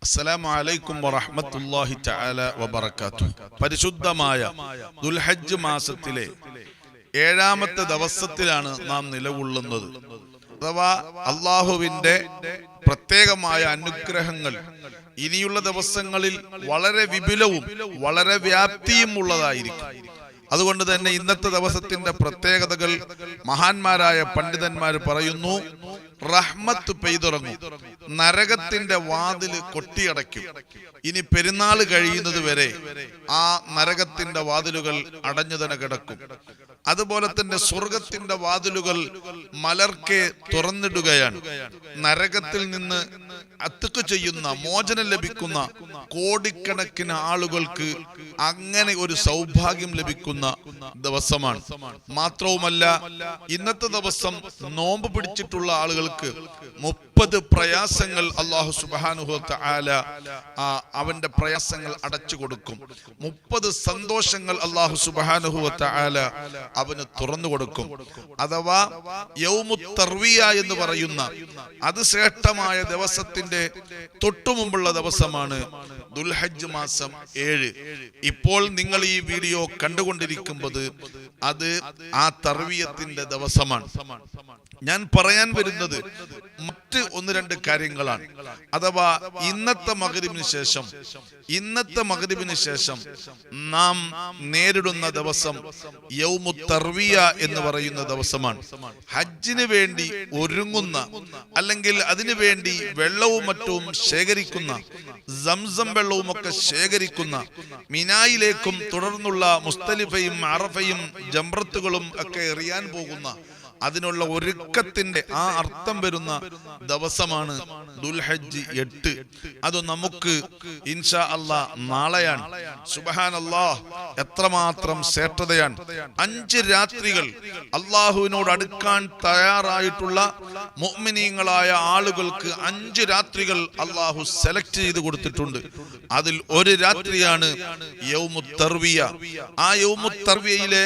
അസ്സലാമു അലൈക്കും വറഹ്മത്തുള്ളാഹി തആല വബറകാതുഹു. പരിശുദ്ധമായ ദുൽഹജ്ജ് മാസത്തിലെ 7ാമത്തെ ദിവസത്തിലാണ് നാം നിലകൊള്ളുന്നത്. അഥവാ അള്ളാഹുവിന്റെ പ്രത്യേകമായ അനുഗ്രഹങ്ങൾ ഇനിയുള്ള ദിവസങ്ങളിൽ വളരെ വിപുലവും വളരെ വ്യാപ്തിയും ഉള്ളതായിരിക്കും. അതുകൊണ്ട് തന്നെ ഇന്നത്തെ ദിവസത്തിന്റെ പ്രത്യേകതകൾ മഹാന്മാരായ പണ്ഡിതന്മാർ പറയുന്നു. റഹ്മത്ത് പെയ്തുറങ്ങും, നരകത്തിന്റെ വാതില് കൊട്ടിയടയ്ക്കും. ഇനി പെരുന്നാൾ കഴിയുന്നത് വരെ ആ നരകത്തിന്റെ വാതിലുകൾ അടഞ്ഞു തന്നെ കിടക്കും. അതുപോലെ തന്നെ സ്വർഗത്തിന്റെ വാതിലുകൾ മലർക്കെ തുറന്നിടുകയാണ്. നരകത്തിൽ നിന്ന് അത്തുക്ക് ചെയ്യുന്ന, മോചനം ലഭിക്കുന്ന കോടിക്കണക്കിന് ആളുകൾക്ക് അങ്ങനെ ഒരു സൗഭാഗ്യം ലഭിക്കുന്ന ദിവസമാണ്. മാത്രവുമല്ല, ഇന്നത്തെ ദിവസം നോമ്പ് പിടിച്ചിട്ടുള്ള ആളുകൾക്ക് 30 പ്രയാസങ്ങൾ അല്ലാഹു സുബ്ഹാനഹു വ തആല അവന്റെ പ്രയാസങ്ങൾ അടച്ചു കൊടുക്കും. 30 സന്തോഷങ്ങൾ അല്ലാഹു സുബ്ഹാനഹു വ തആല അവന് തുറന്നു കൊടുക്കും. അഥവാ യൗമുത് തർവിയ എന്ന് പറയുന്ന അതിശ്രേഷ്ഠമായ ദിവസത്തിന്റെ തൊട്ടുമുമ്പുള്ള ദിവസമാണ് ദുൽഹജ്ജ് മാസം 7. ഇപ്പോൾ നിങ്ങൾ ഈ വീഡിയോ കണ്ടുകൊണ്ടിരിക്കുമ്പോൾ അത് ആ തർവിയത്തിന്റെ ദിവസമാണ്. ഞാൻ പറയാൻ വരുന്നത് മറ്റ് 1-2 കാര്യങ്ങളാണ്. അഥവാ ഇന്നത്തെ മഗ്രിബിന് ശേഷം നാം നേരിടുന്ന ദിവസം യൗമുത് തർവിയ എന്ന് പറയുന്ന ദിവസമാണ്. ഹജ്ജിന് വേണ്ടി ഒരുങ്ങുന്ന, അല്ലെങ്കിൽ അതിനു വേണ്ടി വെള്ളവും മറ്റും ശേഖരിക്കുന്ന, സംസം വെള്ളവും ഒക്കെ ശേഖരിക്കുന്ന, മിനായിലേക്കും തുടർന്നുള്ള മുസ്തലിഫയും അറഫയും ജംറത്തുകളും ഒക്കെ എറിയാൻ പോകുന്ന, അതിനുള്ള ഒരുക്കത്തിന്റെ ആ അർത്ഥം വരുന്ന ദിവസമാണ് ദുൽഹജ്ജ് 8. അത് നമുക്ക് ഇൻഷാ അല്ലാഹ് നാളെയാണ്. സുബ്ഹാനല്ലാഹ്, എത്രമാത്രം ശ്രേഷ്ഠതയാണ്. 5 രാത്രികൾ അള്ളാഹുവിനോട് അടുക്കാൻ തയ്യാറായിട്ടുള്ള മുഅ്മിനീങ്ങളായ ആളുകൾക്ക് 5 രാത്രികൾ അള്ളാഹു സെലക്ട് ചെയ്ത് കൊടുത്തിട്ടുണ്ട്. അതിൽ ഒരു രാത്രിയാണ് യൗമുത് തർവിയ. ആ യൗമുത് തർവിയയിലെ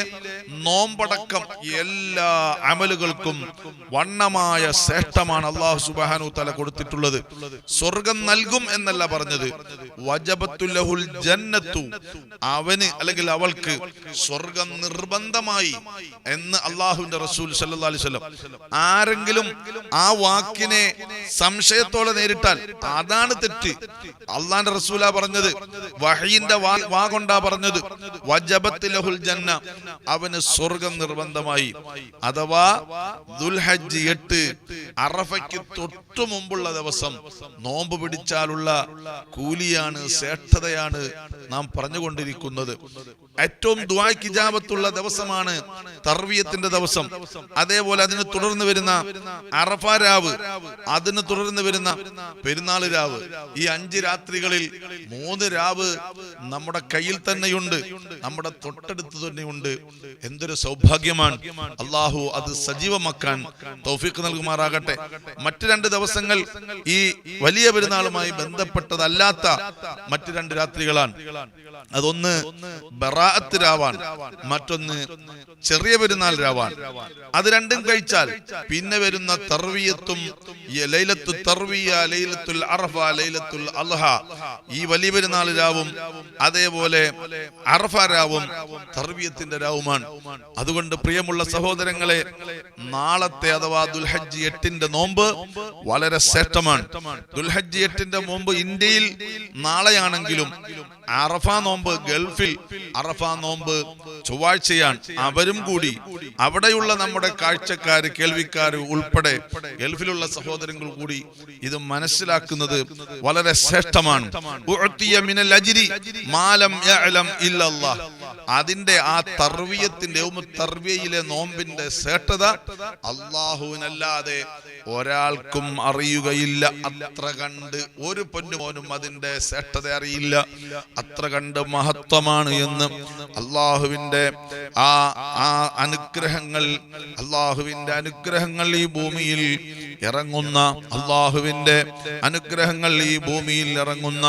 നോമ്പടക്കം എല്ലാ അമലുകൾക്കും വണ്ണമായ ശ്രേഷ്ഠമാണ് അല്ലാഹു സുബ്ഹാനഹു തആല കൊടുത്തിട്ടുള്ളത്. സ്വർഗം നൽകും എന്നല്ല പറഞ്ഞത്, വജബത്തുൽ ലഹുൽ ജന്നത്തു, അവന് അല്ലെങ്കിൽ അവൾക്ക് സ്വർഗം നിർബന്ധമായി എന്ന് അല്ലാഹുവിന്റെ റസൂൽ സല്ലല്ലാഹു അലൈഹി വസല്ലം. ആരെങ്കിലും ആ വാക്കിനെ സംശയത്തോടെ നേരിട്ടാൽ അതാണ് തെറ്റ്. അല്ലാഹുവിന്റെ റസൂലാ പറഞ്ഞത്, വഹീന്റെ വാ കൊണ്ടാ പറഞ്ഞത്, വജബത്തുൽ ലഹുൽ ജന്ന, അവന് സ്വർഗം നിർബന്ധമായി. അഥവാ ദുൽഹജ്ജ് 8 അറഫയ്ക്ക് തൊട്ടു മുമ്പുള്ള ദിവസം നോമ്പ് പിടിച്ചാലുള്ള കൂലിയാണ്, ശ്രേഷ്ഠതയാണ് നാം പറഞ്ഞുകൊണ്ടിരിക്കുന്നത്. ഏറ്റവും ദുആക്ക് ഇജാബത്തുള്ള ദിവസമാണ് തർവിയത്തിന്റെ ദിവസം. അതേപോലെ അതിന് തുടർന്ന് വരുന്ന അറഫ രാവ്, അതിന് തുടർന്ന് വരുന്ന പെരുന്നാൾ രാവ്. ഈ 5 രാത്രികളിൽ 3 രാവ് നമ്മുടെ കയ്യിൽ തന്നെയുണ്ട്, നമ്മുടെ തൊട്ടടുത്ത് തന്നെയുണ്ട്. എന്തൊരു സൗഭാഗ്യമാണ്. അല്ലാഹു അത് സജീവമാക്കാൻ തൗഫീഖ് നൽകുമാറാകട്ടെ. മറ്റ് 2 ദിവസങ്ങൾ ഈ വലിയ പെരുന്നാളുമായി ബന്ധപ്പെട്ടതല്ലാത്ത മറ്റ് 2 രാത്രികളാണ്. അതൊന്ന് ബറാഅത്ത് രാവാണ്, മറ്റൊന്ന് ചെറിയ പെരുന്നാൾ രാവാണ്. അത് രണ്ടും കഴിച്ചാൽ പിന്നെ വരുന്ന തർവിയത്തും, ലൈലത്തുൽ തർവിയ, ലൈലത്തുൽ അറഫ, ലൈലത്തുൽ അൽഹ, ഈ വലിയ പെരുന്നാൾ രാവും അതേപോലെ അറഫ രാവും തർവിയത്തിന്റെ രാവുമാണ്. അതുകൊണ്ട് പ്രിയമുള്ള സഹോദരങ്ങളെ, നാളത്തെ അഥവാ ദുൽഹജ്ജ് 8ന്റെ നോമ്പ് വളരെ ശ്രേഷ്ഠമാണ്. ദുൽഹജ്ജ് 8ന്റെ നോമ്പ് ഇന്ത്യയിൽ നാളെയാണെങ്കിലും അറഫ നോമ്പ് ഗൾഫിൽ, അറഫ നോമ്പ് ചൊവ്വാഴ്ചയാണ്. അവരും കൂടി, അവിടെയുള്ള നമ്മുടെ കാഴ്ചക്കാര്, കേൾവിക്കാര് ഉൾപ്പെടെ ഗൾഫിലുള്ള സഹോദരങ്ങൾ കൂടി ഇത് മനസ്സിലാക്കുന്നത് വളരെ ശ്രേഷ്ഠമാണ്. അതിന്റെ ആ തർവിയത്തിന്റെ തർവിയയിലെ നോമ്പിന്റെ ശ്രേഷ്ഠത അള്ളാഹുവിനല്ലാതെ ഒരാൾക്കും അറിയുകയില്ല. അത്ര കണ്ട് ഒരു പൊന്നുമോനും അതിന്റെ ശ്രേഷ്ഠത അറിയില്ല. അത്ര കണ്ട് മഹത്വമാണ് എന്ന് അള്ളാഹുവിന്റെ അനുഗ്രഹങ്ങൾ ഈ ഭൂമിയിൽ ഇറങ്ങുന്ന അള്ളാഹുവിന്റെ അനുഗ്രഹങ്ങൾ ഈ ഭൂമിയിൽ ഇറങ്ങുന്ന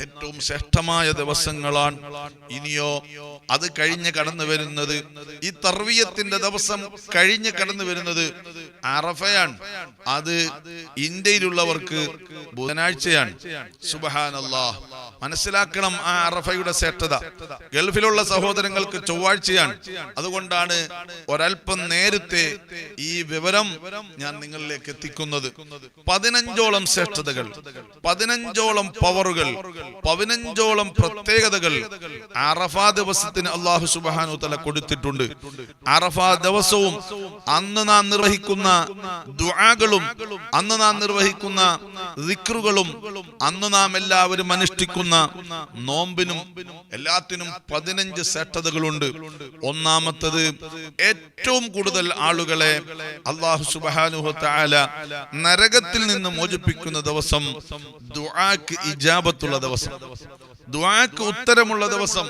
ഏറ്റവും ശ്രേഷ്ഠമായ ദിവസങ്ങളാണ്. ഇനിയോ അത് കഴിഞ്ഞ് കടന്നു വരുന്നത്, ഈ തർവിയത്തിന്റെ ദിവസം കഴിഞ്ഞ് കടന്നു വരുന്നത് അറഫയാണ്. അത് ഇന്ത്യയിലുള്ളവർക്ക് ബുധനാഴ്ചയാണ്. സുബ്ഹാനല്ലാഹ്, മനസ്സിലാക്കണം ആ അറഫയുടെ ശ്രേഷ്ഠത. ഗൾഫിലുള്ള സഹോദരങ്ങൾക്ക് ചൊവ്വാഴ്ചയാണ്. അതുകൊണ്ടാണ് ഒരൽപ്പം നേരത്തെ ഈ വിവരം ഞാൻ നിങ്ങളിലേക്ക് എത്തിക്കുന്നത്. 15ഓളം ശ്രേഷ്ഠതകൾ, 15ഓളം പവറുകൾ, 15ഓളം പ്രത്യേകതകൾ അറഫാ ദിവസത്തിന് അല്ലാഹു സുബ്ഹാനഹു തആല കൊടുത്തിട്ടുണ്ട്. അറഫാ ദിവസവും അന്ന് നാം നിർവഹിക്കുന്ന ദുആകളും അന്ന് നാം നിർവഹിക്കുന്ന ദിക്റുകളും അന്ന് നാം എല്ലാവരും അനുഷ്ഠിക്കുന്ന നോമ്പിനും എല്ലാത്തിനും 15 ശ്രേഷ്ഠതകളുണ്ട്. ഒന്നാമത്തത്, ഏറ്റവും കൂടുതൽ ആളുകളെ അല്ലാഹു സുബ്ഹാനഹു തആല നരകത്തിൽ നിന്ന് മോചിപ്പിക്കുന്ന ദിവസം, ദുആക്ക് ഇജാബത്തുള്ള ദിവസം, ദുആക്ക് ഉത്തരമുള്ള ദിവസം,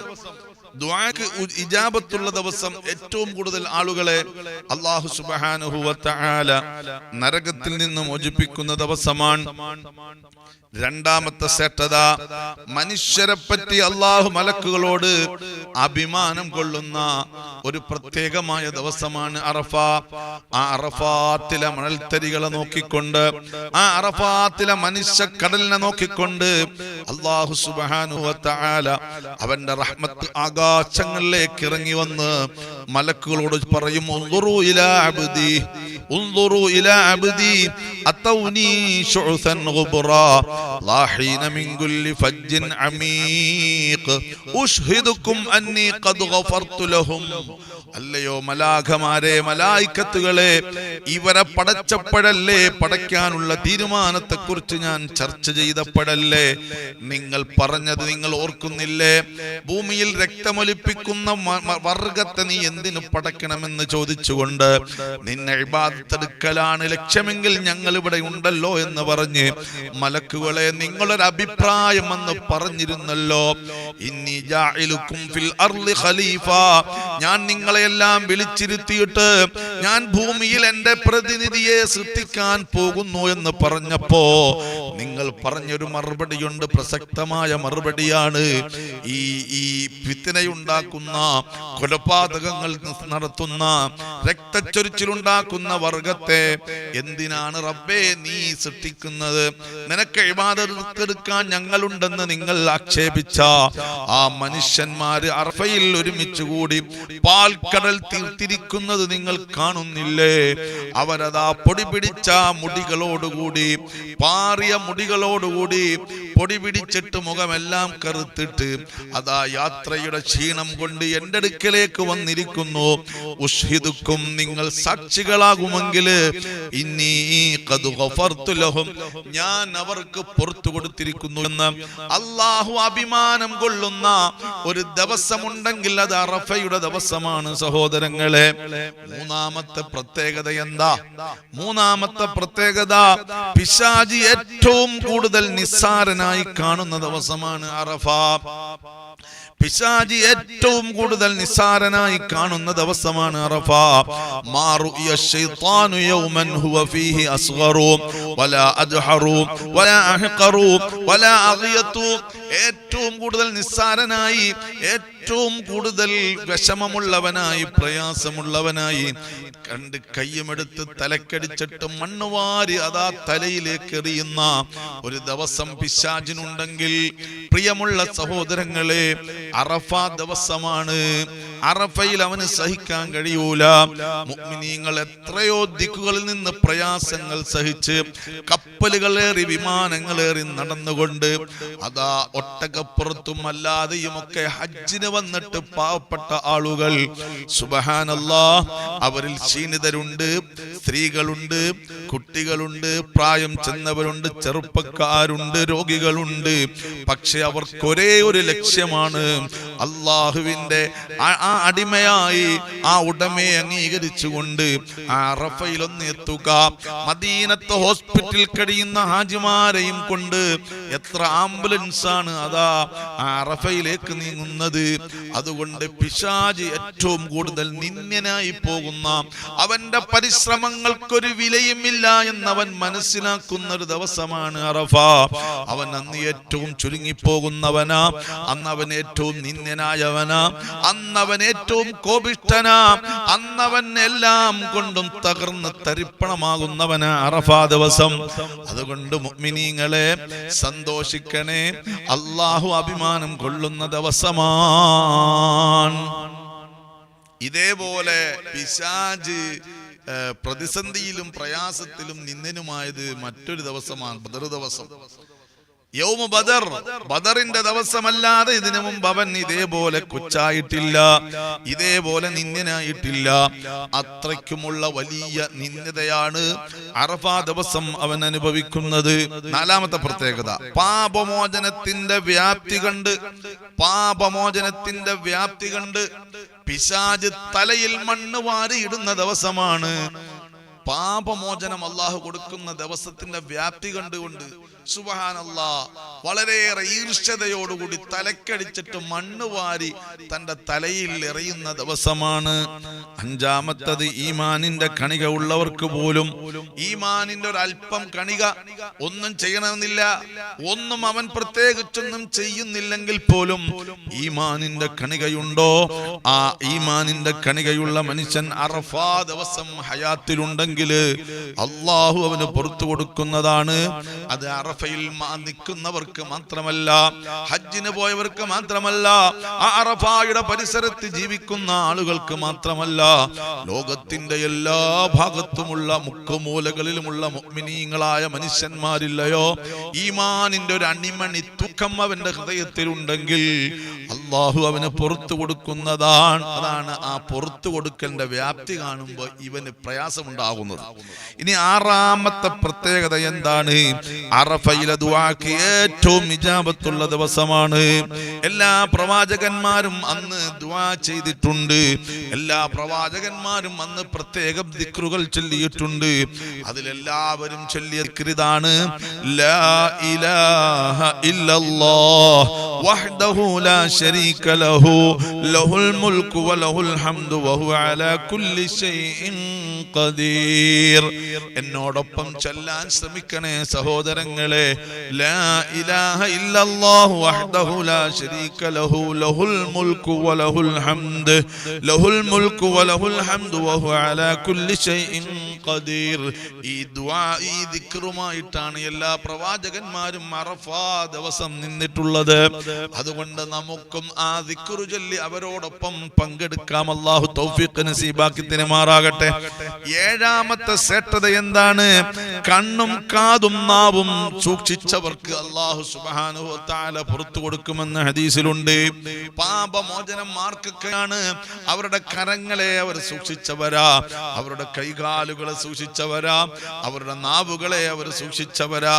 ദുആക്ക് ഇജാബത്തുള്ള ദിവസം ഏറ്റവും കൂടുതൽ ആളുകളെ അല്ലാഹു സുബ്ഹാനഹു വ തആല നരകത്തിൽ നിന്ന് മോചിപ്പിക്കുന്ന ദിവസമാണ്. രണ്ടാമത്തെ ശ്രേഷ്ഠത, മനുഷ്യരെ പറ്റി അല്ലാഹു മലക്കുകളോട് അഭിമാനം കൊള്ളുന്ന ഒരു പ്രത്യേകമായ ദിവസമാണ് അറഫ. ആ അറഫാത്തിലെ മണൽത്തരികളെ നോക്കിക്കൊണ്ട്, ആ അറഫാത്തിലെ മനുഷ്യക്കടലിനെ നോക്കിക്കൊണ്ട് അല്ലാഹു സുബ്ഹാനഹു വ തആല അവന്റെ റഹ്മത്ത് ആകാശങ്ങളിലേക്ക് ഇറങ്ങി വന്ന് മലക്കുകളോട് പറയും, ഉൻദുറു ഇലാ അബ്ദി, ഉൻദുറു ഇലാ അബ്ദി അതൗനി ശുഅസൻ ഗുബ്റാ ലാഹീന മിൻ കുല്ലി ഫജ്ജിൻ അമീഖ് ഉഷ്ഹിദുക്കും അന്നി ഖദ് ഗഫർതു ലഹും. അല്ലയോ മലാഖമാരെ, മലായിക്കത്തുകളെ, ഇവരെ പടച്ചപ്പോഴല്ലേ, പടയ്ക്കാനുള്ള തീരുമാനത്തെക്കുറിച്ച് ഞാൻ ചർച്ച ചെയ്തപ്പോഴല്ലേ നിങ്ങൾ പറഞ്ഞത് നിങ്ങൾ ഓർക്കുന്നില്ലേ? ഭൂമിയിൽ രക്തമൊലിപ്പിക്കുന്ന വർഗത്തെ നീ എന്തിനു പടയ്ക്കണമെന്ന് ചോദിച്ചുകൊണ്ട് നിന്നെ ഇബാദത്തെടുക്കലാണ് ലക്ഷ്യമെങ്കിൽ ഞങ്ങൾ ഇവിടെ ഉണ്ടല്ലോ എന്ന് പറഞ്ഞ് മലക്കുകളെ നിങ്ങളൊരു അഭിപ്രായം എന്ന് പറഞ്ഞിരുന്നല്ലോ. ഇന്നി ജാഇലുക്കും ഫിൽ അർളി ഖലീഫ, ഞാൻ നിങ്ങളെ എല്ലാം വിളിച്ചിരുത്തിയിട്ട് ഞാൻ ഭൂമിയിൽ എന്റെ പ്രതിനിധിയെ സൃഷ്ടിക്കാൻ പോകുന്നു എന്ന് പറഞ്ഞപ്പോ നിങ്ങൾ പറഞ്ഞൊരു മറുപടിയുണ്ട്, പ്രസക്തമായ മറുപടിയാണ്. ഈ ഫിത്നയുണ്ടാക്കുന്ന, കൊലപാതകങ്ങൾ നടത്തുന്ന, രക്തച്ചൊരിച്ചിലുണ്ടാക്കുന്ന വർഗത്തെ എന്തിനാണ് റബ്ബേ നീ സൃഷ്ടിക്കുന്നത്? നിനക്ക് ഇബാദത്ത് എടുക്കാൻ ഞങ്ങളുണ്ടെന്ന് നിങ്ങൾ ആക്ഷേപിച്ച ആ മനുഷ്യന്മാര് അർഫയിൽ ഒരുമിച്ച് കൂടി പാൽക്കടൽ തീർത്തിരിക്കുന്നത് നിങ്ങൾ കാണുന്നില്ലേ? അവരതാ പൊടി പിടിച്ച മുടികളോടുകൂടി, പാറിയ മുടികളോടുകൂടി, പൊടി പിടിച്ചിട്ട് മുഖമെല്ലാം കറുത്തിട്ട് അതാ യാത്രയുടെ ക്ഷീണം കൊണ്ട് എന്റെ അടുക്കലേക്ക് വന്നിരിക്കുന്നു. ഉഷ്ഹിദുക്കും, നിങ്ങൾ സാക്ഷികളാകുമെങ്കിൽ ഇന്നി ഖദ് ഗഫർതു ലഹും, ഞാൻ അവർക്ക് പുറത്തു കൊടുത്തിരിക്കുന്നു എന്ന് അല്ലാഹു അഭിമാനം കൊള്ളുന്ന ഒരു ദിവസമുണ്ടെങ്കിൽ അത് അറഫയുടെ ദിവസമാണ് സഹോദരങ്ങളെ. മൂന്നാമത്തെ പ്രത്യേകത എന്താ? മൂന്നാമത്തെ പ്രത്യേകത, പിശാചി ഏറ്റവും കൂടുതൽ നിസ്സാരനായി കാണുന്ന ദിവസമാണ് അറഫ. പിശാചി ഏറ്റവും കൂടുതൽ നിസ്സാരനായി കാണുന്ന ദിവസമാണ് അറഫ. മാറുയ ശൈത്താനു യൗമൻ ഹുവ ഫീഹി അസ്ഗറു വലാ അദ്ഹറു വലാ അഹ്ഖറു വലാ അഗിയതു, ഏറ്റവും കൂടുതൽ നിസ്സാരനായി, ഏറ്റവും കൂടുതൽ വിഷമമുള്ളവനായി, പ്രയാസമുള്ളവനായി കണ്ട് കയ്യുമെടുത്ത് തലക്കടിച്ചിട്ട് മണ്ണുവാരി അതാ തലയിലേക്ക് എറിയുന്ന ഒരു ദിവസം പിശാചിനുണ്ടെങ്കിൽ പ്രിയമുള്ള സഹോദരങ്ങളെ, അറഫ ദിവസമാണ്. അറഫയിൽ അവന് സഹിക്കാൻ കഴിയൂല. മുഅ്മിനീങ്ങൾ എത്രയോ ദിക്കുകളിൽ നിന്ന് പ്രയാസങ്ങൾ സഹിച്ച് കപ്പലുകളേറി വിമാനങ്ങളേറി നടന്നുകൊണ്ട് അതാ ഒട്ടകപ്പുറത്തും അല്ലാതെയുമൊക്കെ ഹജ്ജിന് വന്നിട്ട് പാവപ്പെട്ട ആളുകൾ, സുബ്ഹാനല്ലാഹ്, അവരിൽ ക്ഷീണിതരുണ്ട്, സ്ത്രീകളുണ്ട്, കുട്ടികളുണ്ട്, പ്രായം ചെന്നവരുണ്ട്, ചെറുപ്പക്കാരുണ്ട്, രോഗികളുണ്ട്. പക്ഷെ അവർക്കൊരേ ഒരു ലക്ഷ്യമാണ്, അള്ളാഹുവിന്റെ ആ അടിമയായി ആ ഉടമയെ അംഗീകരിച്ചുകൊണ്ട് ആ അറഫയിലൊന്ന് എത്തുക. മദീനത്തെ ഹോസ്പിറ്റലിൽ കഴിയുന്ന ഹാജിമാരെയും കൊണ്ട് എത്ര ആംബുലൻസ് ആണ് അതാ അറഫയിലേക്ക് നീങ്ങുന്നത്. അതുകൊണ്ട് പിശാച് ഏറ്റവും കൂടുതൽ നിന്ദ്യനായി പോകുന്ന, അവന്റെ പരിശ്രമങ്ങൾക്കൊരു വിലയുമില്ല എന്നവൻ മനസ്സിലാക്കുന്ന ഒരു ദിവസമാണ് അറഫ. അവൻ അന്ന് ഏറ്റവും ചുരുങ്ങിപ്പോകുന്നവനാ, അന്നവൻ ഏറ്റവും നിന്ദ്യനായവനാ, അന്നവൻ ഏറ്റവും കോപിഷ്ഠനാ, അന്നവൻ എല്ലാം കൊണ്ടും തകർന്ന് തരിപ്പണമാകുന്നവനാ അറഫ ദിവസം. അതുകൊണ്ട് മുഅ്മിനീങ്ങളെ സന്തോഷിക്കണേ, അല്ലാഹു അഭിമാനം കൊള്ളുന്ന ദിവസമാണ്. ഇതേപോലെ പിശാച് പ്രതിസന്ധിയിലും പ്രയാസത്തിലും നിന്ദനുമായത് മറ്റൊരു ദിവസമാണ് ബദർ ദിവസം. യൗമ ബദർ, ബദറിന്റെ ദിവസമല്ലാതെ ഇതിനു മുമ്പ് അവൻ ഇതേപോലെ കൊച്ചായിട്ടില്ല, ഇതേപോലെ നിന്ദ്യനായിട്ടില്ല. അത്രയ്ക്കുമുള്ള വലിയ നിന്ദ്യതയാണ് അറഫ ദിവസം അവൻ അനുഭവിക്കുന്നത്. നാലാമത്തെ പ്രത്യേകത, പാപമോചനത്തിന്റെ വ്യാപ്തി കണ്ട്, പാപമോചനത്തിന്റെ വ്യാപ്തി കണ്ട് പിശാച് തലയിൽ മണ്ണ് വാരിയിടുന്ന ദിവസമാണ്. പാപമോചനം അല്ലാഹു കൊടുക്കുന്ന ദിവസത്തിന്റെ വ്യാപ്തി കണ്ടുകൊണ്ട് സുബ്ഹാനല്ലാഹ് വളരെയേറെ ഈർഷ്യതയോടുകൂടി തലക്കടിച്ചിട്ട് മണ്ണ് വാരി തന്റെ തലയിൽ എറിയുന്ന ദിവസമാണ്. അഞ്ചാമത്തത്, ഈമാനിന്റെ കണിക ഉള്ളവർക്ക് പോലും, ഈമാനിന്റെ ഒരു അല്പം കണിക, ഒന്നും ചെയ്യണമെന്നില്ല, ഒന്നും അവൻ പ്രത്യേകിച്ചൊന്നും ചെയ്യുന്നില്ലെങ്കിൽ പോലും ഈമാനിന്റെ കണികയുണ്ടോ, ആ ഈമാനിന്റെ കണികയുള്ള മനുഷ്യൻ അറഫാ ദിവസം ഹയാത്തിലുണ്ടെങ്കിൽ അല്ലാഹു അവന് പുറത്തു കൊടുക്കുന്നതാണ്. അത് അറഫയിൽ നിൽക്കുന്നവർക്ക് മാത്രമല്ല, ഹജ്ജിന് പോയവർക്ക് മാത്രമല്ല, അറഫായുടെ പരിസരത്ത് ജീവിക്കുന്ന ആളുകൾക്ക് മാത്രമല്ല, ലോകത്തിന്റെ എല്ലാ ഭാഗത്തുമുള്ള മുക്കുമൂലകളിലുമുള്ള മുഅ്മിനീങ്ങളായ മനുഷ്യന്മാരില്ലയോ, ഈമാനിന്റെ ഒരു അണിമണി തൂക്കം അവന്റെ ഹൃദയത്തിലുണ്ടെങ്കിൽ അല്ലാഹു അവന് പുറത്തു കൊടുക്കുന്നതാണ്. അതാണ് ആ പുറത്തു കൊടുക്കലിന്റെ വ്യാപ്തി കാണുമ്പോൾ ഇവന് പ്രയാസമുണ്ടാകുന്നത്. ഇനി ആറാമത്തെ പ്രത്യേകത എന്താണ്? അറഫയിലെ ദുആക്ക് ഏറ്റവും ഇജാബത്തുള്ള ദിവസമാണ്. എല്ലാ പ്രവാചകന്മാരും അന്ന് ദുആ ചെയ്തിട്ടുണ്ട്. എല്ലാ പ്രവാചകന്മാരും അന്ന് പ്രത്യേകം ദിക്റുകൾ ചൊല്ലിയിട്ടുണ്ട്. അതിലെല്ലാവരും ചൊല്ലിയ ദിക്റിതാണ് ലാ ഇലാഹ ഇല്ലല്ലാഹ് വഹ്ദഹു ലാ ശരീക ലഹു ലഹുൽ മുൽക്കു വലഹുൽ ഹംദു വഹുവ അലാ കുല്ലി ശൈഇൻ ഖദീർ. എന്നോടൊപ്പം ചൊല്ലാൻ ശ്രമിക്കണേ സഹോദരങ്ങളെ. ലാ ഇലാഹ ഇല്ലല്ലാഹു വഹ്ദഹു ലാ ശരീക ലഹു ലഹുൽ മുൽക്കു വലഹുൽ ഹംദ് ലഹുൽ മുൽക്കു വലഹുൽ ഹംദു വഹുവ അലാ കുല്ലി ശൈഇൻ ഖദീർ. ഈ ദുആ, ഈ ദിക്റുമായിട്ടാണ് എല്ലാ പ്രവാചകന്മാരും അറഫാ ദിവസം നിന്നിട്ടുള്ളത്. അതുകൊണ്ട് നമുക്കും ആ ദിക്റു ചൊല്ലി അവരോടൊപ്പം പങ്കെടുക്കാം. അല്ലാഹു തൗഫീഖ് നസീബാക്കി തരുമാറാകട്ടെ. ഏഴാമത്തെ ശ്രേഷ്ഠത എന്താണ്? കണ്ണും കാതും നാവും സൂക്ഷിച്ചവർക്ക് അല്ലാഹു സുബ്ഹാനഹു വ തആല പുറത്തു കൊടുക്കുമെന്ന് ഹദീസിലുണ്ട്. പാപമോചനം ആർക്കൊക്കെയാണ്? അവരുടെ കരങ്ങളെ അവർ സൂക്ഷിച്ചവരാ, അവരുടെ കൈകാലുകളെ സൂക്ഷിച്ചവരാ, അവരുടെ നാവുകളെ അവർ സൂക്ഷിച്ചവരാ,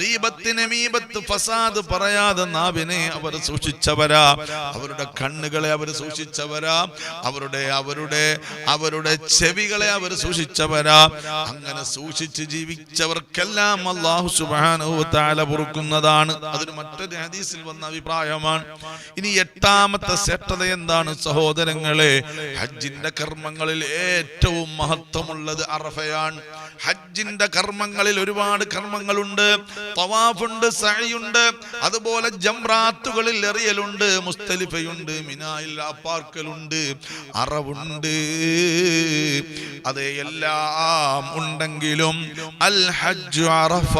ഗീബത്ത് നമീമത്ത് ഫസാദ് പറയാതെ നാവിനെ അവർ സൂക്ഷിച്ചവരാ, അവരുടെ കണ്ണുകളെ അവർ സൂക്ഷിച്ചവരാ, അവരുടെ ചെവികളെ അവർ സൂക്ഷിച്ചവരാ. അങ്ങനെ സൂക്ഷിച്ച് ജീവിച്ചവർക്കെല്ലാം അല്ലാഹു സുബ്ഹാനഹു വ തആല പൊറുക്കുന്നതാണ്. അതൊരു മറ്റൊരു ഹദീസിൽ വന്ന അഭിപ്രായമാണ്. ഇനി എട്ടാമത്തെ ശ്രേഷ്ഠത എന്താണ് സഹോദരങ്ങളെ? ഹജ്ജിന്റെ കർമ്മങ്ങളിൽ ഏറ്റവും മഹത്വമുള്ളത് അറഫയാണ്. ഹജ്ജിന്റെ കർമ്മങ്ങളിൽ ഒരുപാട് കർമ്മങ്ങളുണ്ട്. തവാഫുണ്ട്, സഅയുണ്ട്, അതുപോലെ ജംറാത്തുകളിൽ എറിയലുണ്ട്, മുസ്തലിഫയുണ്ട്, മിനായിൽ പാർക്കലുണ്ട്, അറവുണ്ട്. അതെ, എല്ലാം ഉണ്ടെങ്കിലും അൽ ഹജ്ജു അറഫ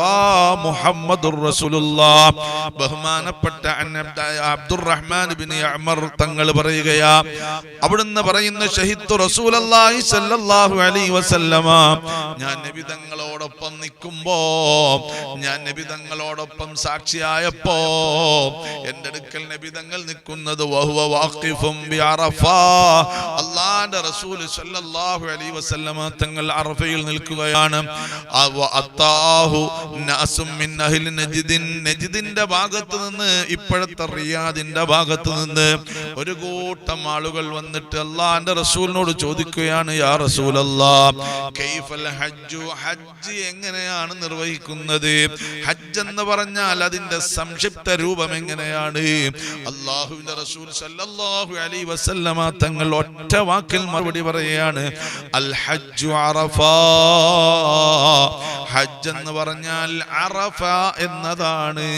മുഹമ്മദുർ റസൂലുള്ളാഹ്. ബഹുമാനപ്പെട്ട അബ്ദുറഹ്മാൻ ഇബ്നു ഉമർ തങ്ങൾ പറയുകയാ, അവിടുന്ന് പറയുന്ന ഷഹിദു റസൂലുള്ളാഹി സ്വല്ലല്ലാഹു അലൈഹി വസല്ലമ, ഞാൻ നബി തങ്ങളോടൊപ്പം നിൽക്കുമ്പോ, ഞാൻ നബി തങ്ങളോടൊപ്പം സാക്ഷിയായപ്പോ എൻ്റെ അടുക്കൽ നബി തങ്ങൾ നിൽക്കുന്നത് വഹുവ വാഖിഫും ബി അറഫ. അല്ലാഹുവിന്റെ റസൂൽ സല്ലല്ലാഹു അലൈഹി വസല്ലമ തങ്ങൾ അറഫയിൽ നിൽക്കുകയാണ്. അത്താഹു നാസും മിൻ അഹ്ലി നജ്ദിൻ. നജ്ദിന്റെ ഭാഗത്ത് നിന്ന്, ഇപ്പോഴത്തെ റിയാദിന്റെ ഭാഗത്ത് നിന്ന് ഒരു കൂട്ടം ആളുകൾ വന്നിട്ട് അല്ലാഹുവിന്റെ റസൂലിനോട് ചോദിക്കുകയാണ്, യാ റസൂലല്ലാഹ് കൈഫൽ ഹജ്ജു, ഹജ്ജ് എങ്ങനെയാണ് നിർവഹിക്കുന്നത്? ഹജ്ജ് എന്ന് പറഞ്ഞാൽ അതിന്റെ സംക്ഷിപ്ത രൂപം എങ്ങനെയാണ്? അല്ലാഹുവിന്റെ റസൂൽ സല്ലല്ലാഹു അലൈഹി വസല്ലമ തങ്ങൾ ഒറ്റ വാക്കിൽ മറുപടി പറയുകയാണ്, അൽ ഹജ്ജു അറഫ. ഹജ്ജ് എന്ന് പറഞ്ഞാൽ അറഫ എന്നതാണ്.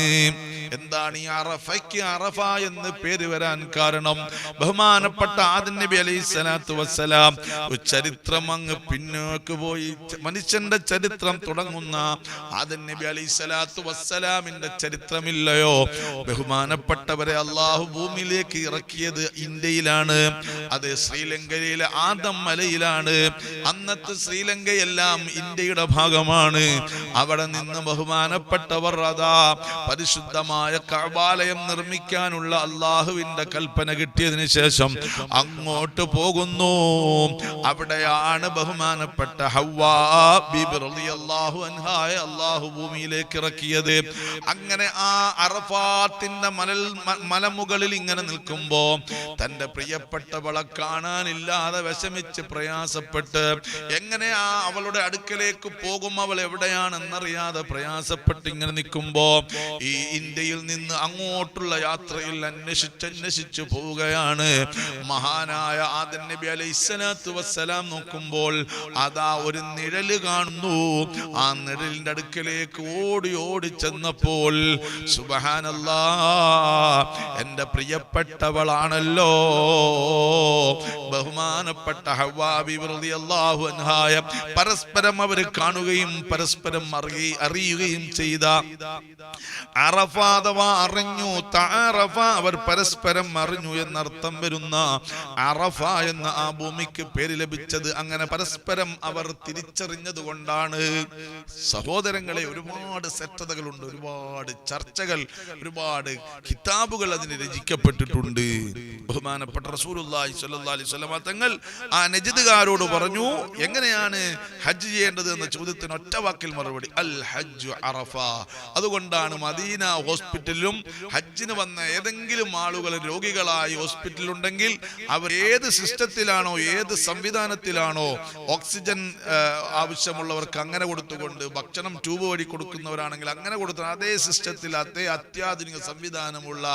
എന്താണ് ഈ അറഫയ്ക്ക് അറഫ എന്ന് പേര് വരാൻ കാരണം? ബഹുമാനപ്പെട്ട ആദം നബി അലൈഹി സ്വലാത്തു വസ്സലാം ചരിത്രം അങ്ങ് പിന്നോക്ക് പോയി, മനുഷ്യന്റെ ചരിത്രം തുടങ്ങുന്ന ആദം നബി അലൈഹി സ്വലാത്തു വസ്സലാമിന്റെ ചരിത്രമില്ലയോ? ബഹുമാനപ്പെട്ടവരെ അള്ളാഹു ഭൂമിയിലേക്ക് ഇറക്കിയത് ഇന്ത്യയിലാണ്, അത് ശ്രീലങ്കയിലെ ആദം മലയിലാണ്. അന്നത്തെ ശ്രീലങ്കയെല്ലാം ഇന്ത്യയുടെ ഭാഗമാണ്. അവിടെ നിന്ന് ബഹുമാനപ്പെട്ടവർ അതാ പരിശുദ്ധമായ കഅബാലയം നിർമ്മിക്കാനുള്ള അള്ളാഹുവിന്റെ കൽപ്പന കിട്ടിയതിനു ശേഷം അങ്ങോട്ട് പോകുന്നു. അവിടെയാണ് ബഹുമാനപ്പെട്ട ഹവ്വാ ബീബി റളിയല്ലാഹു അൻഹായെ അള്ളാഹു ഭൂമിയിലേക്ക് ഇറക്കിയത്. അങ്ങനെ ആ അറഫാത്തിന്റെ മലമുകളിൽ ഇങ്ങനെ നിൽക്കുമ്പോ തന്റെ പ്രിയപ്പെട്ടവളെ കാണാനില്ലാതെ വിഷമിച്ച് പ്രയാസപ്പെട്ട്, എങ്ങനെയാ അവളുടെ അടുക്കലേക്ക് പോകും, അവൾ എവിടെയാണെന്നറിയാതെ പ്രയാസപ്പെട്ട് ഇങ്ങനെ നിൽക്കുമ്പോ ഈ ഇന്ത്യയിൽ നിന്ന് അങ്ങോട്ടുള്ള യാത്രയിൽ അന്വേഷിച്ചു പോവുകയാണ്. മഹാനായ ആദം നബി അലൈഹി സ്വലാത്തു വസ്സലാം നോക്കുമ്പോൾ അതാ ഒരു നിഴല് കാണുന്നു. ആ നിഴലിന്റെ അടുക്കലേക്ക് ഓടി ഓടി ചെന്നപ്പോൾ സുബ്ഹാനല്ലാഹ്, എന്റെ പ്രിയപ്പെട്ടവളാണല്ലോ ബഹുമാനപ്പെട്ട ഹവ്വാ ബീബി റളിയല്ലാഹു അൻഹായ. പരസ്പരം അവർ കാണുകയും പരസ്പരം അറിയുകയും ചെയ്ത അറഫ അഥവാ അറിഞ്ഞു, തഅറഫ അവർ പരസ്പരം അറിഞ്ഞു എന്നർത്ഥം വരുന്ന അറഫ എന്ന ആ ഭൂമിക്ക് പേര് ലഭിച്ചത്. അങ്ങനെ പരസ്പരം അവർ തിരിച്ചറിഞ്ഞത് കൊണ്ടാണ്. സഹോദരങ്ങളെ, ഒരുപാട് സെറ്റതകളുണ്ട്, ഒരുപാട് ചർച്ചകൾ, ഒരുപാട് കിതാബുകൾ അതിന് രചിക്കപ്പെട്ടിട്ടുണ്ട്. ബഹുമാനപ്പെട്ട റസൂലുള്ളാഹി സ്വല്ലല്ലാഹു അലൈഹി വസല്ലം തങ്ങൾ ആ നജ്ദുകാരോട് പറഞ്ഞു, എങ്ങനെയാണ് ഹജ്ജ് ചെയ്യേണ്ടത് എന്ന ചോദ്യത്തിന് ഒറ്റ വാക്കിൽ മറുപടി, അൽ ഹജ്ജു അറഫ. അതുകൊണ്ടാണ് മദീന ഹോസ്പിറ്റലിലും ഹജ്ജിന് വന്ന ഏതെങ്കിലും ആളുകൾ രോഗികളായി ഹോസ്പിറ്റലുണ്ടെങ്കിൽ അവർ ഏത് സിസ്റ്റത്തിലാണോ, ഏത് സംവിധാനത്തിലാണോ ഓക്സിജൻ ആവശ്യമുള്ളവർക്ക് അങ്ങനെ കൊടുത്തുകൊണ്ട്, ഭക്ഷണം ട്യൂബ് വഴി കൊടുക്കുന്നവരാണെങ്കിൽ അങ്ങനെ കൊടുത്തു, അതേ സിസ്റ്റത്തിൽ അതേ അത്യാധുനിക സംവിധാനമുള്ള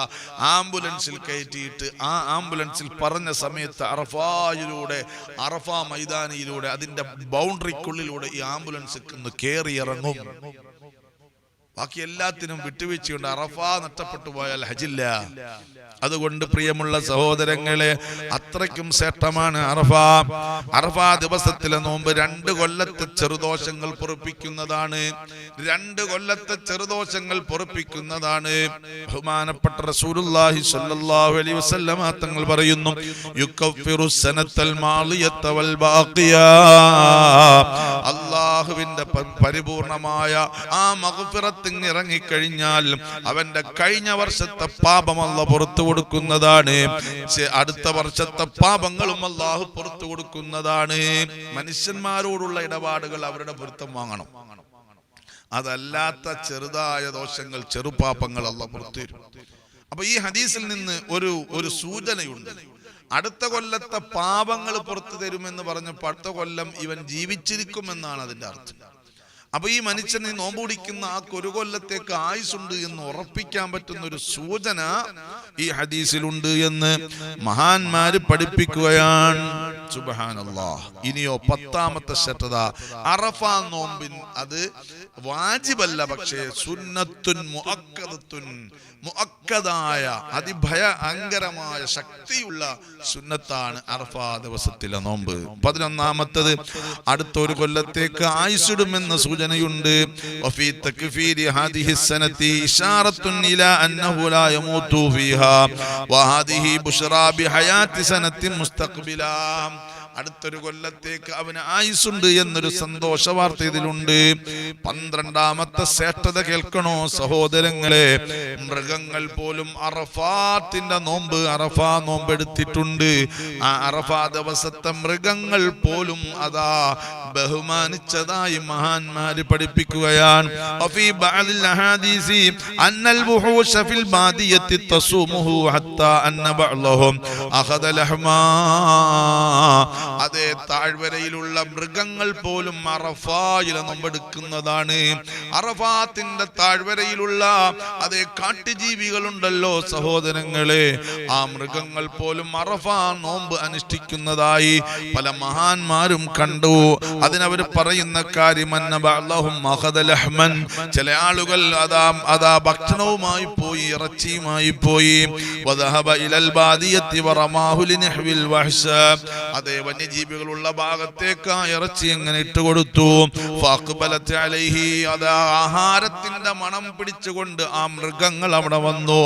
ആംബുലൻസിൽ കയറ്റിയിട്ട് ആ ആംബുലൻസിൽ പറഞ്ഞ സമയത്ത് അറഫായിലൂടെ, അറഫ മൈതാനിയിലൂടെ, അതിന്റെ ബൗണ്ടറിക്കുള്ളിലൂടെ ഈ ആംബുലൻസ് കയറി ഇറങ്ങും. ബാക്കി എല്ലാത്തിനും വിട്ടുവീഴ്ചയുണ്ട്. അറഫ നഷ്ടപ്പെട്ടു പോയാൽ ഹജ്ജില്ല. അതുകൊണ്ട് പ്രിയമുള്ള സഹോദരങ്ങളെ, അത്രയ്ക്കും ശ്രേഷ്ഠമാണ് അറഫ. അറഫ ദിവസത്തിലെ നോമ്പ് 2 കൊല്ലത്തെ ചെറുദോഷങ്ങൾ പൊറുപ്പിക്കുന്നതാണ്. 2 കൊല്ലത്തെ ചെറുദോഷങ്ങൾ പൊറുപ്പിക്കുന്നതാണ്. ബഹുമാനപ്പെട്ട റസൂലുള്ളാഹി സ്വല്ലല്ലാഹു അലൈഹി വസല്ലം തങ്ങൾ പറയുന്നു, യുകഫിറു സനത്തൽ മാളിയത വൽ ബാഖിയ. അല്ലാഹുവിന്റെ പരിപൂർണമായ ആ മഗ്ഫിറത്ത് ഇറങ്ങിക്കഴിഞ്ഞാൽ അവന്റെ കഴിഞ്ഞ വർഷത്തെ പാപം അല്ലാഹു പുറത്തു കൊടുക്കുന്നതാണ്. അടുത്ത വർഷത്തെ പാപങ്ങളും അല്ലാഹു പുറത്തു കൊടുക്കുന്നതാണ്. മനുഷ്യന്മാരോടുള്ള ഇടപാടുകൾ അവരുടെ പൊരുത്തം വാങ്ങണം. അതല്ലാത്ത ചെറുതായ ദോഷങ്ങൾ, ചെറുപാപങ്ങൾ അല്ലാഹു പുറത്തു തരും. അപ്പൊ ഈ ഹദീസിൽ നിന്ന് ഒരു സൂചനയുണ്ട്. അടുത്ത കൊല്ലത്തെ പാപങ്ങൾ പുറത്തു തരുമെന്ന് പറഞ്ഞപ്പോൾ അടുത്ത കൊല്ലം ഇവൻ ജീവിച്ചിരിക്കുമെന്നാണ് അതിന്റെ അർത്ഥം. അപ്പൊ ഈ മനുഷ്യനെ നോമ്പ് പിടിക്കുന്ന ആ 1 കൊല്ലത്തേക്ക് ആയുസുണ്ട് എന്ന് ഉറപ്പിക്കാൻ പറ്റുന്ന ഒരു സൂചന ഈ ഹദീസിലുണ്ട് എന്ന് മഹാന്മാര് പഠിപ്പിക്കുകയാണ്. സുബ്ഹാനല്ലാഹ്. ഇനിയോ 10ാമത്തെ ശ്രദ്ധ, അറഫ നോമ്പിൻ അത് വാജിബല്ല, പക്ഷേ സുന്നത്തുൻ മുഅക്കദത്തുൻ, മുഅക്കദായ അതിഭയങ്കരമായ ശക്തിയുള്ള സുന്നത്താണ് അറഫ ദിവസത്തിലെ നോമ്പ്. 11ാമത്തത് അടുത്തൊരു കൊല്ലത്തേക്ക് ആയുസിടുമെന്ന സൂചനയുണ്ട്. വഫീ തക്ഫീരി ഹാദിഹി സനതി ഇശാറത്തുൻ ഇലാ അന്നഹു ലാ യമൂതു ഫീഹാ വഹാദിഹി ബുശ്റാ ബിഹയാത്തി സനത്തി മുസ്തഖ്ബിലാ. അടുത്തൊരു കൊല്ലത്തേക്ക് അവന് ആയുസ്സുണ്ട് എന്നൊരു സന്തോഷ വാർത്ത ഇതിലുണ്ട്. 12ാമത്തെ ശ്രേഷ്ഠത കേൾക്കണോ സഹോദരങ്ങളെ? മൃഗങ്ങൾ പോലും അറഫാത്തിന്റെ അറഫാ നോമ്പ് എടുത്തിട്ടുണ്ട്. ആ അറഫാ ദിവസത്തെ മൃഗങ്ങൾ പോലും അതാ ബഹുമാനിച്ചതായി മഹാന്മാര് പഠിപ്പിക്കുകയാണ്. വഫീ ബഅദിൽ അഹാദീസി അന്നൽ വുഹൂശ ഫിൽ ബാദിയത്തി തസൂമുഹു ഹത്താ അന്ന ബഅലഹും അഖദ ലഹ്മാ. അതേ താഴ്വരയിലുള്ള മൃഗങ്ങൾ പോലും അറഫായിലെ നോമ്പെടുക്കുന്നതാണ്. അറഫാത്തിന്റെ താഴ്വരയിലുള്ള അതേ കാട്ടുജീവികളുണ്ടല്ലോ സഹോദരങ്ങളെ, ആ മൃഗങ്ങൾ പോലും അറഫാ നോമ്പ് അനുഷ്ഠിക്കുന്നതായി പല മഹാന്മാരും കണ്ടു. അതിനവർ പറയുന്ന കാര്യം ചില ആളുകൾ അതാ ഭക്ഷണവുമായി പോയി, ഇറച്ചിയുമായി പോയി. അതേ വന്യജീവികളുള്ള ഭാഗത്തേക്ക് ആ ഇറച്ചി എങ്ങനെ ഇട്ടുകൊടുത്തു. അതാ ആഹാരത്തിന്റെ മണം പിടിച്ചുകൊണ്ട് ആ മൃഗങ്ങൾ അവിടെ വന്നു.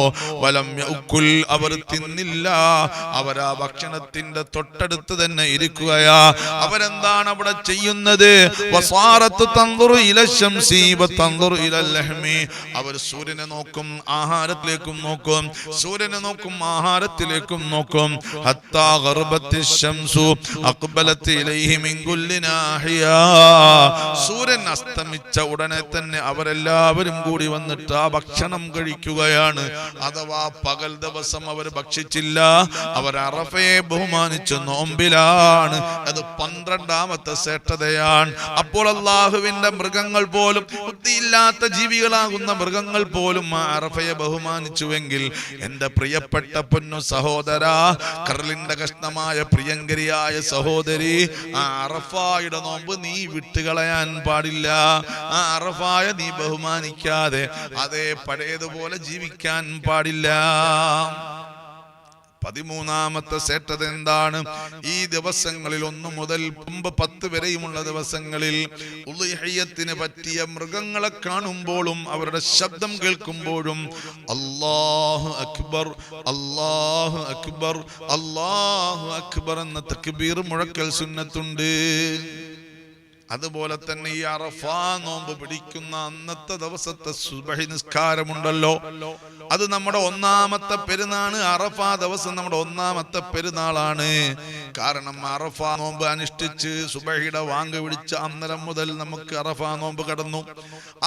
അവർ തിന്നില്ല, അവരാ ഭക്ഷണത്തിന്റെ തൊട്ടടുത്ത് തന്നെ ഇരിക്കുകയാ. അവരെന്താണ് അവിടെ ചെയ്യുന്നത്? അവർ സൂര്യനെ നോക്കും, ആഹാരത്തിലേക്കും നോക്കും, സൂര്യനെ നോക്കും, ആഹാരത്തിലേക്കും നോക്കും. സൂര്യൻ അസ്തമിച്ച ഉടനെ തന്നെ അവരെല്ലാവരും കൂടി വന്നിട്ട് ആ ഭക്ഷണം കഴിക്കുകയാണ്. അഥവാ പകൽ ദിവസം അവർ ഭക്ഷിച്ചില്ല, അവർ അറഫയെ ബഹുമാനിച്ചു നോമ്പിലാണ്. അത് 12ാമത്തെ ശ്രേഷ്ഠതയാണ്. അപ്പോൾ അല്ലാഹുവിന്റെ മൃഗങ്ങൾ പോലും, ബുദ്ധിയില്ലാത്ത ജീവികളാകുന്ന മൃഗങ്ങൾ പോലും ആ അറഫയെ ബഹുമാനിച്ചുവെങ്കിൽ എന്റെ പ്രിയപ്പെട്ട പൊന്നു സഹോദര, കർലിന്റെ കഷ്ണമായ പ്രിയങ്കരിയായ സഹോദരി, ആ അറഫായുടെ നോമ്പ് നീ വിട്ടുകളയാൻ പാടില്ല. ആ അറഫായ നീ ബഹുമാനിക്കാതെ അതേ പഴയതുപോലെ ജീവിക്കാൻ പാടില്ല. 13ാമത്തെ ശ്രേഷ്ഠത എന്താണ്? ഈ ദിവസങ്ങളിൽ 1 മുതൽ 10 വരെയുമുള്ള ദിവസങ്ങളിൽ ഉളുഹിയ്യത്തിന് പറ്റിയ മൃഗങ്ങളെ കാണുമ്പോഴും അവരുടെ ശബ്ദം കേൾക്കുമ്പോഴും അല്ലാഹു അക്ബർ, അല്ലാഹു അക്ബർ, അല്ലാഹു അക്ബർ എന്ന തക്ബീർ മുഴക്കൽ സുന്നത്തുണ്ട്. അതുപോലെ തന്നെ ഈ അറഫാ നോമ്പ് പിടിക്കുന്ന അന്നത്തെ ദിവസത്തെ സുബഹി നിസ്കാരമുണ്ടല്ലോ, അത് നമ്മുടെ 1ാമത്തെ പെരുന്നാള്. അറഫാ ദിവസം നമ്മുടെ 1ാമത്തെ പെരുന്നാളാണ്. കാരണം അറഫാ നോമ്പ് അനുഷ്ഠിച്ച് സുബഹിയുടെ വാങ്ക് വിളിച്ച അന്നരം മുതൽ നമുക്ക് അറഫാ നോമ്പ് കടന്നു.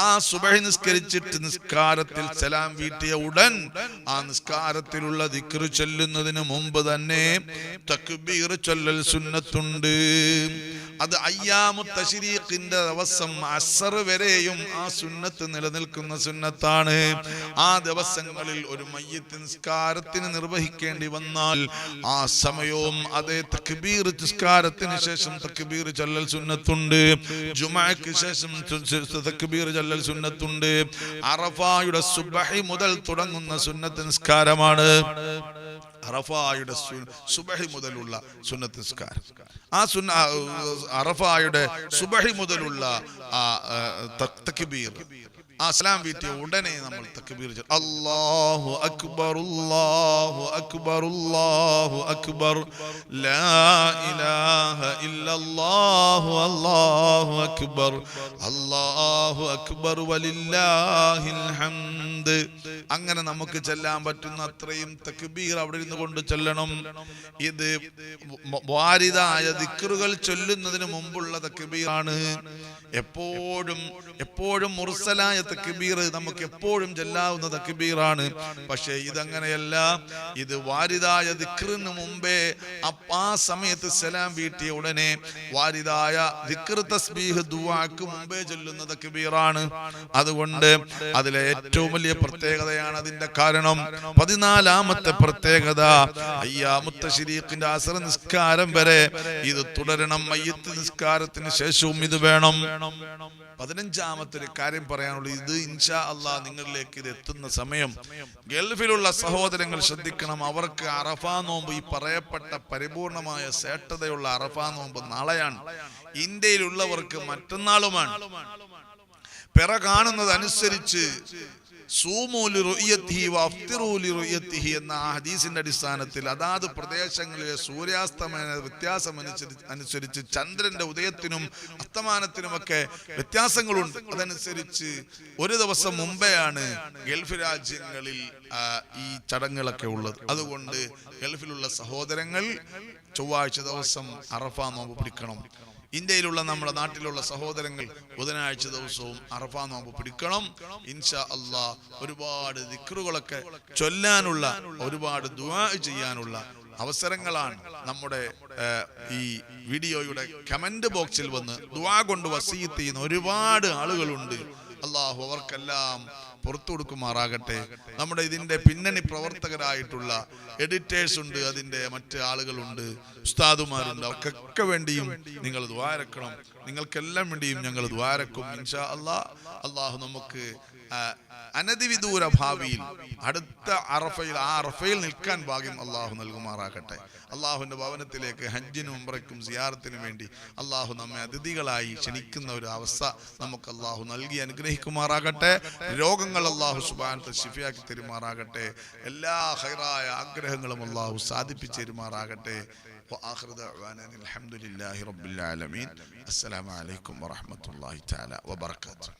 ആ സുബഹി നിസ്കരിച്ചിട്ട് നിസ്കാരത്തിൽ സലാം വീട്ടിയ ഉടൻ ആ നിസ്കാരത്തിലുള്ള ദിക്ർ ചൊല്ലുന്നതിന് മുമ്പ് തന്നെ തക്ബീർ ചൊല്ലൽ സുന്നത്തുണ്ട്. അത് അയ്യാമു തശ്രീഖിന്റെ ദിവസം അസ്ർ വരെയും ആ സുന്നത്ത് നിലനിൽക്കുന്ന സുന്നത്താണ്. ആ ദിവസങ്ങളിൽ ഒരു മയ്യിത്ത് നിസ്കാരത്തിന് നിർവഹിക്കേണ്ടി വന്നാൽ ആ സമയവും അതേ തക്ബീർ, നിസ്കാരത്തിന് ശേഷം തക്ബീർ ചൊല്ലൽ സുന്നത്തുണ്ട്. ജുമുഅക്ക് ശേഷം തക്ബീർ ചൊല്ലൽ സുന്നത്തുണ്ട്. അറഫായുടെ സുബ്ഹി മുതൽ തുടങ്ങുന്ന സുന്നത്ത് നിസ്കാരമാണ് അറഫായുടെ സുബഹി മുതലുള്ള സുന്നത്ത് നിസ്കാരം. ആ അറഫായുടെ സുബഹി മുതലുള്ള തക്ബീർ, ആ സലാം വീട്ടിയ ഉടനെ നമ്മൾ തക്ബീർ ചൊല്ലും. അല്ലാഹു അക്ബർ, അല്ലാഹു അക്ബർ, അല്ലാഹു അക്ബർ, ലാ ഇലാഹ ഇല്ലല്ലാഹു, അല്ലാഹു അക്ബർ, അല്ലാഹു അക്ബർ വലില്ലാഹിൽ ഹംദ്. അങ്ങനെ നമുക്ക് ചെല്ലാൻ പറ്റുന്ന അത്രയും തക്ബീർ അവിടെ ഇരുന്ന് കൊണ്ട് ചൊല്ലണം. ഇത് വാരിദായ ദിക്റുകൾ ചൊല്ലുന്നതിന് മുമ്പുള്ള തക്ബീറാണ്. എപ്പോഴും മുർസലായ തക്ബീർ നമുക്ക് എപ്പോഴും ചെല്ലാവുന്ന തക്ബീറാണ്. പക്ഷേ ഇതങ്ങനെയല്ല. ഇത് വാരിദായ ദിക്റിന് മുമ്പേ ആ സമയത്ത് സലാം വീട്ടിയ ഉടനെ വാരിദായ ദിക്ർ, തസ്ബീഹ്, ദുആക്ക് മുമ്പേ ചൊല്ലുന്ന തക്ബീറാണ്. അതുകൊണ്ട് അതിലെ ഏറ്റവും വലിയ പ്രത്യേകതയാണ് അതിന്റെ കാരണം. 14ാമത്തെ പ്രത്യേകത, അയ്യാമുത്ത തശ്രീഖിന്റെ അസ്ർ നിസ്കാരം വരെ ഇത് തുടരണം. മയ്യിത്ത് നിസ്കാരത്തിന് ശേഷവും ഇത് വേണം. 15ാമത്തെ ഒരു കാര്യം പറയാനുള്ളത്, ഇത് ഇൻഷാ അല്ലാഹ് നിങ്ങളിലേക്ക് ഇത് എത്തുന്ന സമയം ഗൾഫിലുള്ള സഹോദരങ്ങൾ ശ്രദ്ധിക്കണം. അവർക്ക് അറഫാ നോമ്പ്, ഈ പറയപ്പെട്ട പരിപൂർണമായ ശ്രേഷ്ഠതയുള്ള അറഫാ നോമ്പ് നാളെയാണ്. ഇന്ത്യയിലുള്ളവർക്ക് മറ്റന്നാളുമാണ്. പിറ കാണുന്നത് അനുസരിച്ച് സൂമൂ ലിറുയത്തിഹി വഅഫ്തിറൂ ലിറുയത്തിഹി എന്ന ഹദീസിന്റെ അടിസ്ഥാനത്തിൽ അതാത് പ്രദേശങ്ങളിലെ സൂര്യാസ്തമന വ്യത്യാസം അനുസരിച്ച് ചന്ദ്രന്റെ ഉദയത്തിനും അസ്തമാനത്തിനുമൊക്കെ വ്യത്യാസങ്ങളുണ്ട്. അതനുസരിച്ച് ഒരു ദിവസം മുമ്പെയാണ് ഗൾഫ് രാജ്യങ്ങളിൽ ഈ ചടങ്ങുകളൊക്കെ ഉള്ളത്. അതുകൊണ്ട് ഗൾഫിലുള്ള സഹോദരങ്ങൾ ചൊവ്വാഴ്ച ദിവസം അറഫ നോമ്പ് പിടിക്കണം. ഇന്ത്യയിലുള്ള നമ്മുടെ നാട്ടിലുള്ള സഹോദരങ്ങൾ ബുധനാഴ്ച ദിവസവും അറഫ നോമ്പ് പിടിക്കണം. ഇൻഷാ അല്ലാഹ് ഒരുപാട് ദിക്റുകളൊക്കെ ചൊല്ലാനുള്ള, ഒരുപാട് ദുആ ചെയ്യാനുള്ള അവസരങ്ങളാണ് നമ്മുടെ ഈ വീഡിയോയുടെ കമന്റ് ബോക്സിൽ വന്ന് ദുആ കൊണ്ട് വസീയത്ത് ചെയ്യുന്ന ഒരുപാട് ആളുകളുണ്ട്. അല്ലാഹു അവർക്കെല്ലാം പുറത്തു കൊടുക്കുമാറാകട്ടെ. നമ്മുടെ ഇതിന്റെ പിന്നണി പ്രവർത്തകരായിട്ടുള്ള എഡിറ്റേഴ്സ് ഉണ്ട്, അതിന്റെ മറ്റ് ആളുകളുണ്ട്, ഉസ്താദുമാരുണ്ട്. അവർക്കൊക്കെ വേണ്ടിയും നിങ്ങൾ ദ്വാരക്കണം. നിങ്ങൾക്കെല്ലാം വേണ്ടിയും ഞങ്ങൾ ദ്വാരക്കും ഇൻഷാ അല്ലാഹ്. അല്ലാഹു നമുക്ക് അനധിവിദൂര ഭാവിയിൽ അടുത്ത അറഫയിൽ ആ അറഫയിൽ നിൽക്കാൻ ഭാഗ്യം അല്ലാഹു നൽകുമാറാകട്ടെ. അല്ലാഹുവിന്റെ ഭവനത്തിലേക്ക് ഹജ്ജിനും ഉംറയ്ക്കും സിയാറത്തിനും വേണ്ടി അല്ലാഹു നമ്മെ അതിഥികളായി ക്ഷണിക്കുന്ന ഒരു അവസ്ഥ നമുക്ക് അല്ലാഹു നൽകി അനുഗ്രഹിക്കുമാറാകട്ടെ. രോഗങ്ങൾ അല്ലാഹു സുബ്ഹാനഹു വ തആല ശിഫയാക്കി തരുമാറാകട്ടെ. എല്ലാ ഖൈറായ ആഗ്രഹങ്ങളും അല്ലാഹു സാധിപ്പിച്ചു തരുമാറാകട്ടെ. وآخر دعوانا الحمد لله رب العالمين. السلام عليكم ورحمة الله تعالى وبركاته.